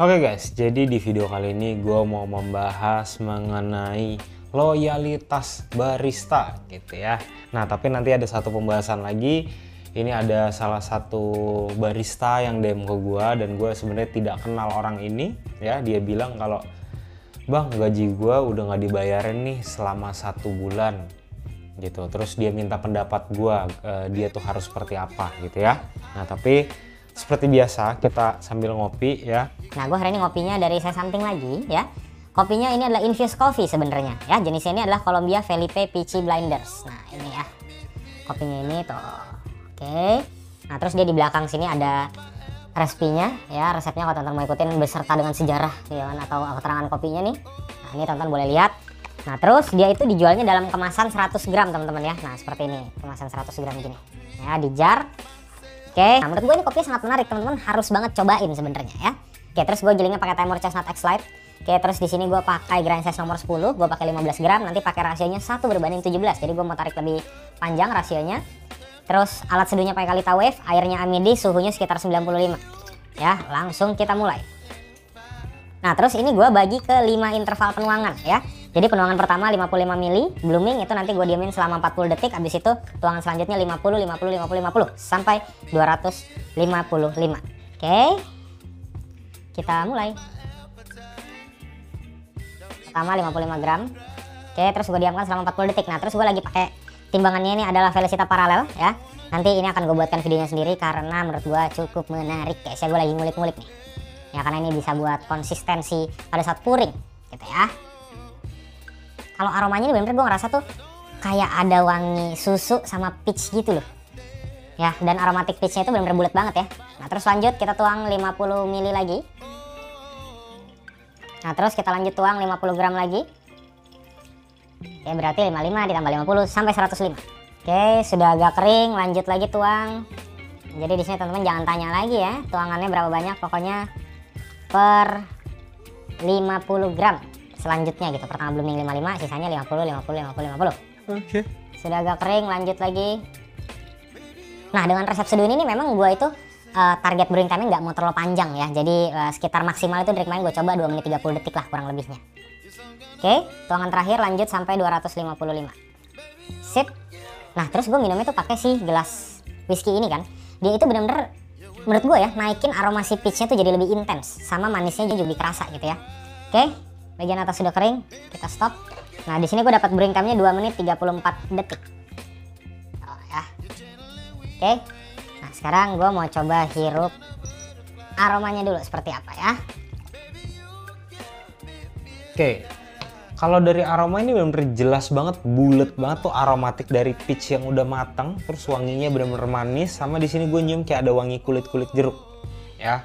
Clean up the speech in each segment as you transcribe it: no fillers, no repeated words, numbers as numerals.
Oke guys, jadi di video kali ini gue mau membahas mengenai loyalitas barista gitu ya. Nah tapi nanti ada satu pembahasan lagi. Ini ada salah satu barista yang DM ke gue dan gue sebenarnya tidak kenal orang ini ya. Dia bilang kalau bang, gaji gue udah nggak dibayarin nih selama 1 bulan gitu. Terus dia minta pendapat gue, dia tuh harus seperti apa gitu ya. Nah tapi seperti biasa kita sambil ngopi ya. Nah, gue hari ini ngopinya dari Say Something lagi ya. Kopinya ini adalah infused coffee sebenarnya ya. Jenisnya ini adalah Colombia Felipe Peachy Blinders. Nah, ini ya. Kopinya ini tuh. Oke. Nah, terus dia di belakang sini ada resepinya ya. Resepnya kalau teman-teman mau ikutin beserta dengan sejarah ya kan, atau keterangan kopinya nih. Nah, ini teman-teman boleh lihat. Nah, terus dia itu dijualnya dalam kemasan 100 gram teman-teman ya. Nah, seperti ini. Kemasan 100 gram gini. Ya, di jar. Oke, nah menurut gue ini kopinya sangat menarik teman-teman, harus banget cobain sebenarnya ya. Oke, terus gue gilingnya pakai Timor Chestnut X Lite. Oke, terus di sini gue pakai grind size nomor 10, gue pakai 15 gram, nanti pakai rasionya 1:17. Jadi gue mau tarik lebih panjang rasionya. Terus alat seduhnya pakai Kalita Wave, airnya Amidi, suhunya sekitar 95. Ya, langsung kita mulai. Nah, terus ini gue bagi ke 5 interval penuangan ya. Jadi penuangan pertama 55 mili, blooming itu nanti gue diamin selama 40 detik, habis itu tuangan selanjutnya 50, 50, 50, 50 sampai 255. Oke. Kita mulai. Pertama 55 gram. Oke, terus gue diamkan selama 40 detik. Nah, terus gue lagi pakai timbangannya ini adalah Velocita Parallel ya. Nanti ini akan gue buatkan videonya sendiri karena menurut gue cukup menarik guys. Ya, gue lagi ngulik-ngulik nih. Ya, karena ini bisa buat konsistensi pada saat pouring gitu ya. Kalau aromanya ini bener-bener gue ngerasa tuh kayak ada wangi susu sama peach gitu loh. Ya, dan aromatik peachnya itu bener-bener bulat banget ya. Nah, terus lanjut kita tuang 50 ml lagi. Nah, terus kita lanjut tuang 50 gram lagi. Oke, berarti 55 ditambah 50 sampai 105. Oke, sudah agak kering, lanjut lagi tuang. Jadi di sini teman-teman jangan tanya lagi ya, tuangannya berapa banyak, pokoknya per 50 gram. Selanjutnya gitu, pertama blooming 55, sisanya 50, 50, 50, 50. Oke. Sudah agak kering, lanjut lagi. Nah, dengan resep seduh ini memang gue itu target brewing time-nya nggak mau terlalu panjang ya. Jadi sekitar maksimal itu dari kemarin gue coba 2 menit 30 detik lah kurang lebihnya. Oke, tuangan terakhir lanjut sampai 255. Sip. Nah, terus gue minumnya tuh pakai si gelas whisky ini kan. Dia itu bener-bener menurut gue ya, naikin aroma si peachnya tuh jadi lebih intens. Sama manisnya juga lebih kerasa gitu ya. Oke. Bagian atas sudah kering, kita stop. Nah, di sini gue dapat brewing time-nya 2 menit 34 detik. Oh, ya. Oke. Nah, sekarang gue mau coba hirup aromanya dulu seperti apa ya. Oke. Kalau dari aroma ini benar-benar jelas banget, bulat banget tuh aromatik dari peach yang udah matang, terus wanginya benar-benar manis, sama di sini gue nyium kayak ada wangi kulit-kulit jeruk. Ya.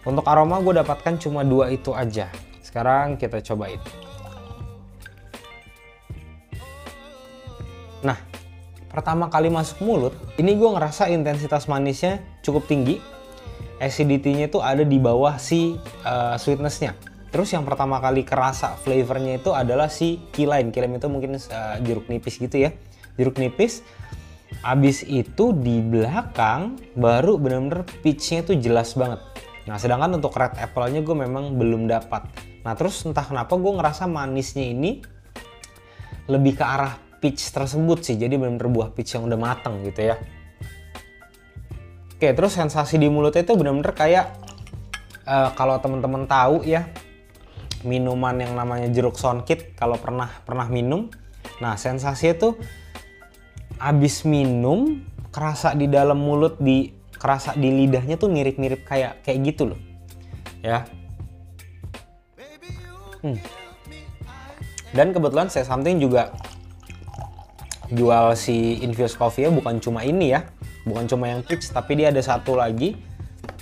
Untuk aroma gue dapatkan cuma 2 itu aja. Sekarang kita cobain. Nah, pertama kali masuk mulut, ini gue ngerasa intensitas manisnya cukup tinggi. Acidity-nya itu ada di bawah si sweetness-nya. Terus yang pertama kali kerasa flavornya itu adalah si key lime. Key lime itu mungkin jeruk nipis gitu ya. Jeruk nipis. Abis itu di belakang baru bener-bener peach-nya itu jelas banget. Nah, sedangkan untuk red apple-nya gue memang belum dapat. Nah, terus entah kenapa gue ngerasa manisnya ini lebih ke arah peach tersebut sih. Jadi benar-benar buah peach yang udah mateng gitu ya. Oke, terus sensasi di mulutnya itu benar-benar kayak kalau teman-teman tahu ya, minuman yang namanya jeruk sonkit, kalau pernah minum. Nah, sensasinya tuh abis minum kerasa di dalam mulut, kerasa di lidahnya tuh mirip-mirip kayak gitu loh. Ya. Dan kebetulan Say Something juga jual si infused coffee ya, bukan cuma ini ya, bukan cuma yang peach, tapi dia ada satu lagi.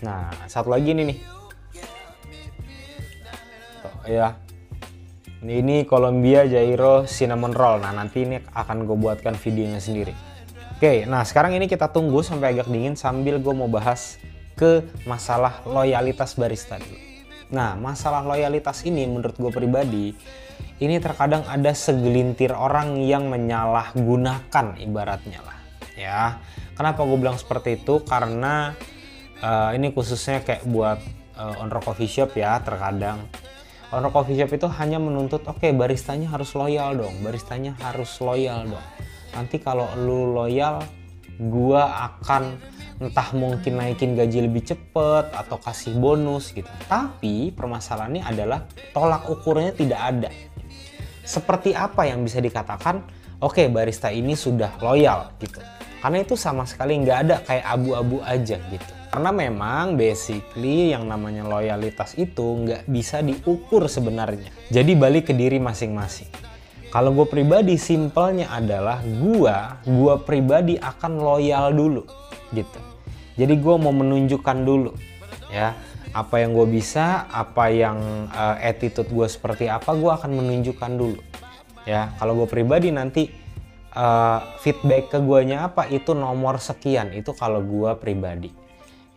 Nah, satu lagi ini nih. Tuh, ya. Ini Colombia Jairo Cinnamon Roll. Nah, nanti ini akan gue buatkan videonya sendiri. Oke, nah sekarang ini kita tunggu sampai agak dingin sambil gue mau bahas ke masalah loyalitas barista dulu. Nah, masalah loyalitas ini menurut gue pribadi, ini terkadang ada segelintir orang yang menyalahgunakan ibaratnya lah. Ya, kenapa gue bilang seperti itu? Karena ini khususnya kayak buat owner coffee shop ya, terkadang owner coffee shop itu hanya menuntut oke, baristanya harus loyal dong, baristanya harus loyal dong. Nanti kalau lu loyal, gua akan entah mungkin naikin gaji lebih cepet atau kasih bonus gitu. Tapi permasalahannya adalah tolak ukurnya tidak ada. Seperti apa yang bisa dikatakan oke, barista ini sudah loyal gitu? Karena itu sama sekali nggak ada, kayak abu-abu aja gitu. Karena memang basically yang namanya loyalitas itu nggak bisa diukur sebenarnya. Jadi balik ke diri masing-masing. Kalau gue pribadi simpelnya adalah gue pribadi akan loyal dulu gitu. Jadi gue mau menunjukkan dulu ya apa yang gue bisa, apa yang attitude gue seperti apa, gue akan menunjukkan dulu ya. Kalau gue pribadi nanti feedback ke guanya apa itu nomor sekian, itu kalau gue pribadi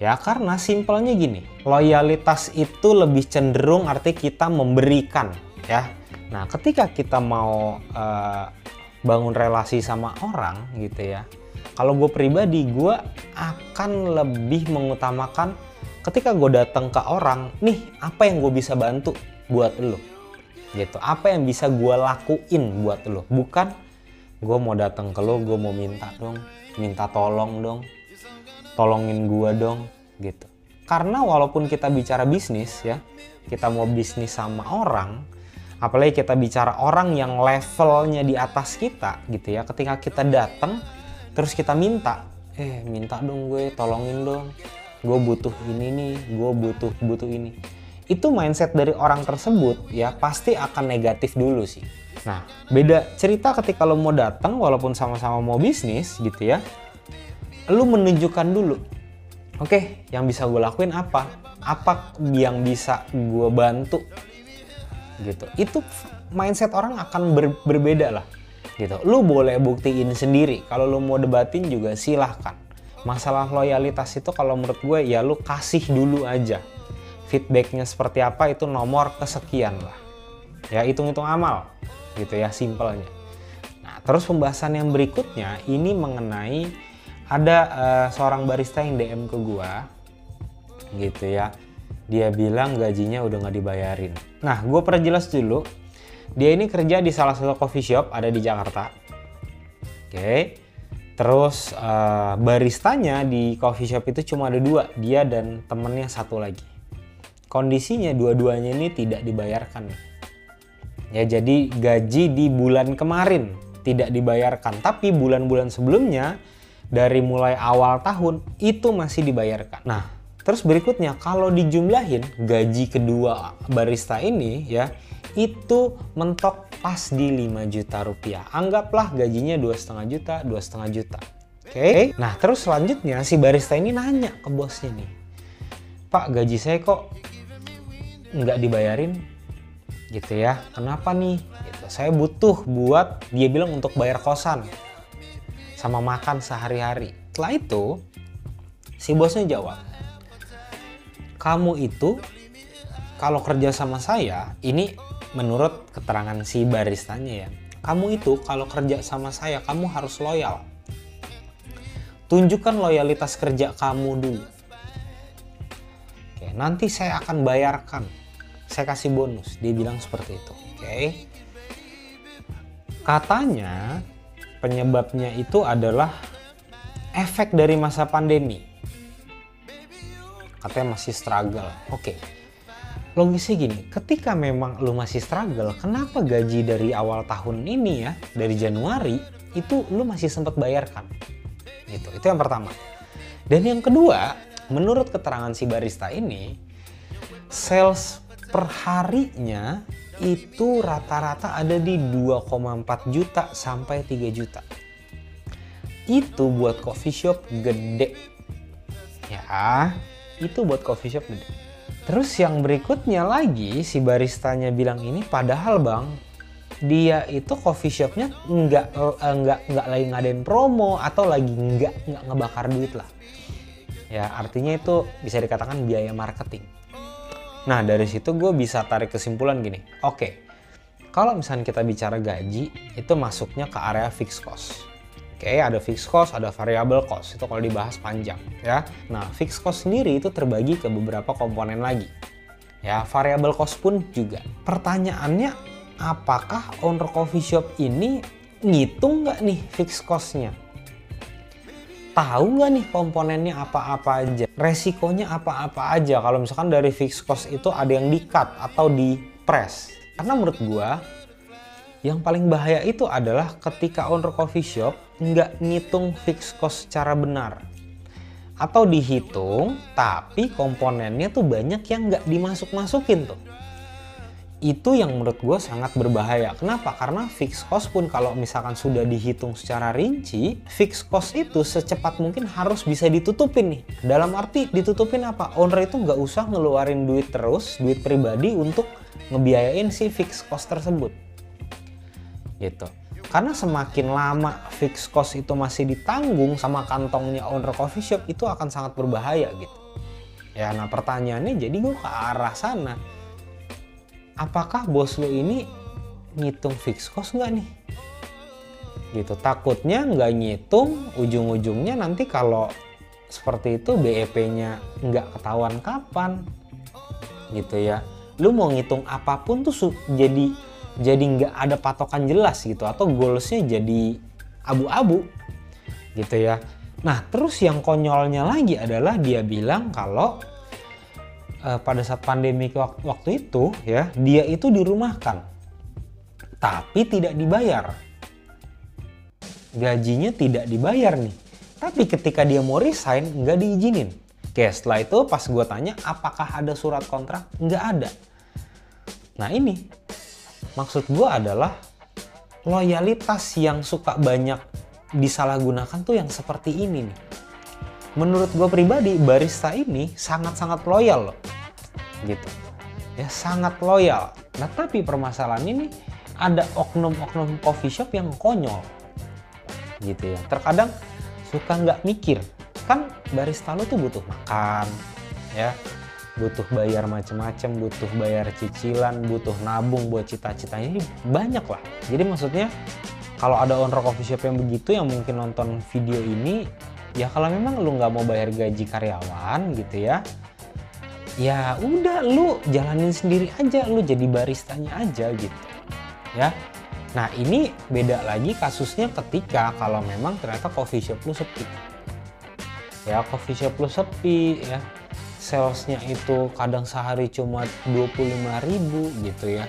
ya. Karena simpelnya gini, loyalitas itu lebih cenderung arti kita memberikan ya. Nah ketika kita mau bangun relasi sama orang gitu ya, kalau gue pribadi, gue akan lebih mengutamakan ketika gue datang ke orang, nih apa yang gue bisa bantu buat lo, gitu. Apa yang bisa gue lakuin buat lo. Bukan gue mau datang ke lo, gue mau minta dong, minta tolong dong, tolongin gue dong, gitu. Karena walaupun kita bicara bisnis ya, kita mau bisnis sama orang, apalagi kita bicara orang yang levelnya di atas kita, gitu ya. Ketika kita datang terus kita minta dong gue, tolongin dong, gue butuh ini nih, gue butuh ini. Itu mindset dari orang tersebut ya pasti akan negatif dulu sih. Nah beda cerita ketika lo mau datang walaupun sama-sama mau bisnis gitu ya, lo menunjukkan dulu, oke, yang bisa gue lakuin apa yang bisa gue bantu gitu. Itu mindset orang akan berbeda lah gitu. Lu boleh buktiin sendiri, kalau lu mau debatin juga silahkan. Masalah loyalitas itu kalau menurut gue ya lu kasih dulu aja. Feedbacknya seperti apa itu nomor kesekian lah. Ya hitung-hitung amal gitu ya, simpelnya. Nah terus pembahasan yang berikutnya ini mengenai ada seorang barista yang DM ke gue gitu ya. Dia bilang gajinya udah nggak dibayarin. Nah gue perjelas dulu. Dia ini kerja di salah satu coffee shop ada di Jakarta. Oke. Terus baristanya di coffee shop itu cuma ada 2, dia dan temennya 1 lagi. Kondisinya dua-duanya ini tidak dibayarkan. Ya jadi gaji di bulan kemarin tidak dibayarkan, tapi bulan-bulan sebelumnya dari mulai awal tahun itu masih dibayarkan. Nah, terus berikutnya kalau dijumlahin gaji kedua barista ini ya itu mentok pas di 5 juta rupiah. Anggaplah gajinya 2,5 juta, 2,5 juta. Oke. Nah terus selanjutnya si barista ini nanya ke bosnya nih, Pak gaji saya kok nggak dibayarin gitu ya, kenapa nih? Gitu. Saya butuh buat, dia bilang untuk bayar kosan sama makan sehari-hari. Setelah itu si bosnya jawab, kamu itu kalau kerja sama saya, ini menurut keterangan si baristanya ya, kamu itu kalau kerja sama saya kamu harus loyal. Tunjukkan loyalitas kerja kamu dulu. Oke, nanti saya akan bayarkan, saya kasih bonus. Dia bilang seperti itu. Oke. Katanya penyebabnya itu adalah efek dari masa pandemi. Katanya masih struggle. Oke. Logisnya gini, ketika memang lu masih struggle, kenapa gaji dari awal tahun ini ya, dari Januari, itu lu masih sempat bayarkan? Gitu, itu yang pertama. Dan yang kedua, menurut keterangan si barista ini, sales per harinya itu rata-rata ada di 2,4 juta sampai 3 juta. Itu buat coffee shop gede. Ya, itu buat coffee shop gede. Terus yang berikutnya lagi si baristanya bilang ini, padahal bang dia itu coffee shopnya nggak lagi ngadain promo atau lagi nggak ngebakar duit lah. Ya artinya itu bisa dikatakan biaya marketing. Nah dari situ gue bisa tarik kesimpulan gini. Oke, kalau misalnya kita bicara gaji itu masuknya ke area fixed cost. Oke, ada fixed cost, ada variable cost. Itu kalau dibahas panjang ya. Nah, fixed cost sendiri itu terbagi ke beberapa komponen lagi. Ya, variable cost pun juga. Pertanyaannya, apakah owner coffee shop ini ngitung nggak nih fixed cost-nya? Tahu nggak nih komponennya apa-apa aja? Resikonya apa-apa aja kalau misalkan dari fixed cost itu ada yang di-cut atau di-press? Karena menurut gua, yang paling bahaya itu adalah ketika owner coffee shop nggak ngitung fixed cost secara benar. Atau dihitung, tapi komponennya tuh banyak yang nggak dimasuk-masukin tuh. Itu yang menurut gue sangat berbahaya. Kenapa? Karena fixed cost pun kalau misalkan sudah dihitung secara rinci, fixed cost itu secepat mungkin harus bisa ditutupin nih. Dalam arti ditutupin apa? Owner itu nggak usah ngeluarin duit terus, duit pribadi untuk ngebiayain si fixed cost tersebut. Gitu. Karena semakin lama fixed cost itu masih ditanggung sama kantongnya owner coffee shop, itu akan sangat berbahaya gitu. Ya, nah pertanyaannya jadi gue ke arah sana. Apakah bos lo ini ngitung fixed cost nggak nih? Gitu, takutnya nggak ngitung, ujung-ujungnya nanti kalau seperti itu BEP-nya nggak ketahuan kapan. Gitu ya. Lu mau ngitung apapun tuh jadi nggak ada patokan jelas gitu, atau goalsnya jadi abu-abu gitu ya. Nah terus yang konyolnya lagi adalah dia bilang kalau pada saat pandemi waktu itu ya, dia itu dirumahkan tapi tidak dibayar, gajinya tidak dibayar nih, tapi ketika dia mau resign nggak diizinin. Oke, setelah itu pas gue tanya apakah ada surat kontrak, nggak ada. Nah ini maksud gue adalah loyalitas yang suka banyak disalahgunakan tuh yang seperti ini nih. Menurut gue pribadi, barista ini sangat-sangat loyal loh. Gitu. Ya sangat loyal. Nah tapi permasalahan ini ada oknum-oknum coffee shop yang konyol. Gitu ya. Terkadang suka nggak mikir. Kan barista lo tuh butuh makan. Ya. Butuh bayar macem-macem, butuh bayar cicilan, butuh nabung buat cita-citanya, ini banyak lah. Jadi maksudnya kalau ada owner coffee shop yang begitu yang mungkin nonton video ini, ya kalau memang lu nggak mau bayar gaji karyawan gitu ya, ya udah lu jalanin sendiri aja, lu jadi baristanya aja gitu ya. Nah ini beda lagi kasusnya ketika kalau memang ternyata coffee shop lu sepi. Ya coffee shop lu sepi ya, salesnya itu kadang sehari cuma 25.000 gitu ya.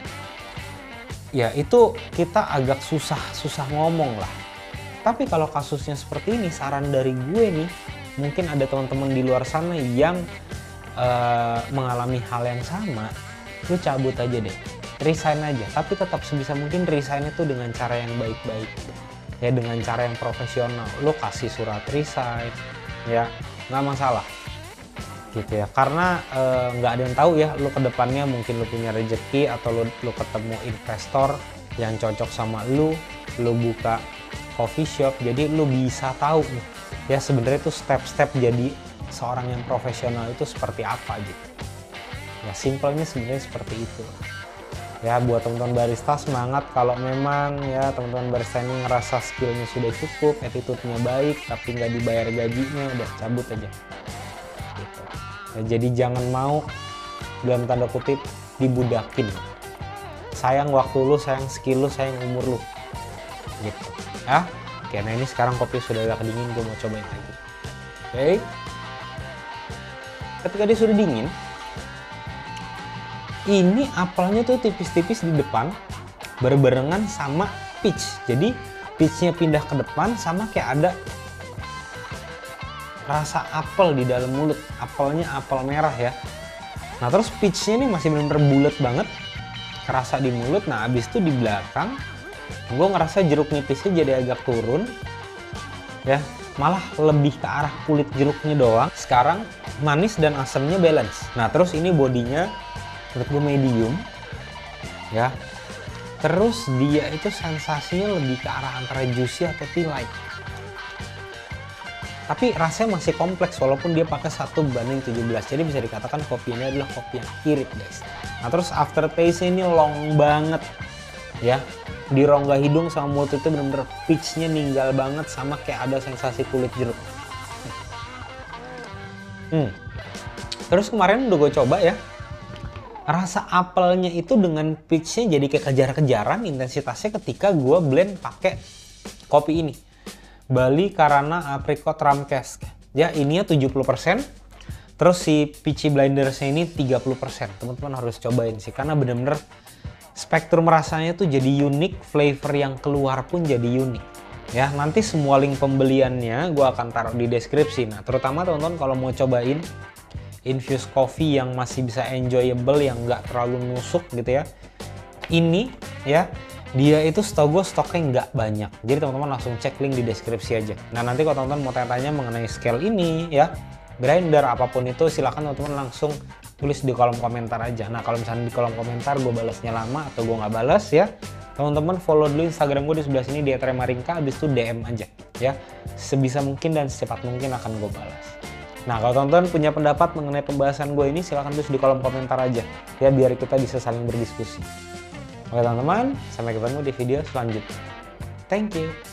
Ya itu kita agak susah ngomong lah. Tapi kalau kasusnya seperti ini, saran dari gue nih, mungkin ada teman-teman di luar sana yang mengalami hal yang sama, lu cabut aja deh, resign aja. Tapi tetap sebisa mungkin resign itu dengan cara yang baik-baik, ya dengan cara yang profesional. Lu kasih surat resign, ya nggak masalah. Gitu ya, karena nggak ada yang tahu ya, lu kedepannya mungkin lu punya rezeki atau lu ketemu investor yang cocok sama lu buka coffee shop, jadi lu bisa tahu nih ya sebenarnya tuh step-step jadi seorang yang profesional itu seperti apa gitu ya. Simpelnya sebenarnya seperti itu ya. Buat teman-teman barista semangat. Kalau memang ya teman-teman barista ini ngerasa skillnya sudah cukup, attitude-nya baik tapi nggak dibayar gajinya, udah cabut aja gitu. Ya, jadi jangan mau dalam tanda kutip dibudakin. Sayang waktu lu, sayang skill lu, sayang umur lu gitu ya. Oke, nah ini sekarang kopi sudah agak dingin, gue mau cobain lagi. Oke, ketika dia sudah dingin, ini apelnya tuh tipis-tipis di depan berbarengan sama peach. Jadi peachnya pindah ke depan sama kayak ada rasa apel di dalam mulut. Apelnya apel merah ya. Nah terus peachnya ini masih benar-benar bulat banget, kerasa di mulut. Nah abis itu di belakang gue ngerasa jeruk nipisnya jadi agak turun ya, malah lebih ke arah kulit jeruknya doang. Sekarang manis dan asamnya balance. Nah terus ini bodinya menurut gue medium ya. Terus dia itu sensasinya lebih ke arah antara juicy atau tea light, tapi rasanya masih kompleks walaupun dia pakai 1:17. Jadi bisa dikatakan kopi ini adalah kopi yang irit guys. Nah terus aftertaste ini long banget ya. di rongga hidung sama mulut itu bener-bener peach-nya ninggal banget, sama kayak ada sensasi kulit jeruk. Terus kemarin udah gue coba ya, rasa apelnya itu dengan peach-nya jadi kayak kejar-kejaran intensitasnya ketika gue blend pakai kopi ini, Bali Karana Apricot Rum Cask. Ya, ininya 70%, terus si Peachy Blinders-nya ini 30%. Teman-teman harus cobain sih, karena bener-bener spektrum rasanya tuh jadi unik, flavor yang keluar pun jadi unik. Ya, nanti semua link pembeliannya gue akan taruh di deskripsi. Nah, terutama teman-teman kalau mau cobain infused coffee yang masih bisa enjoyable, yang nggak terlalu nusuk gitu ya, ini ya, dia itu setahu gue stoknya nggak banyak. Jadi teman-teman langsung cek link di deskripsi aja. Nah, nanti kalau teman-teman mau tanya-tanya mengenai scale ini ya, grinder apapun itu, silahkan teman-teman langsung tulis di kolom komentar aja. Nah, kalau misalnya di kolom komentar gue balasnya lama atau gue nggak balas ya, teman-teman follow dulu Instagram gue di sebelah sini di @remaringka, habis itu DM aja ya, sebisa mungkin dan secepat mungkin akan gue balas. Nah, kalau teman-teman punya pendapat mengenai pembahasan gue ini, silahkan tulis di kolom komentar aja ya, biar kita bisa saling berdiskusi. Oke teman-teman, sampai ketemu di video selanjutnya. Thank you.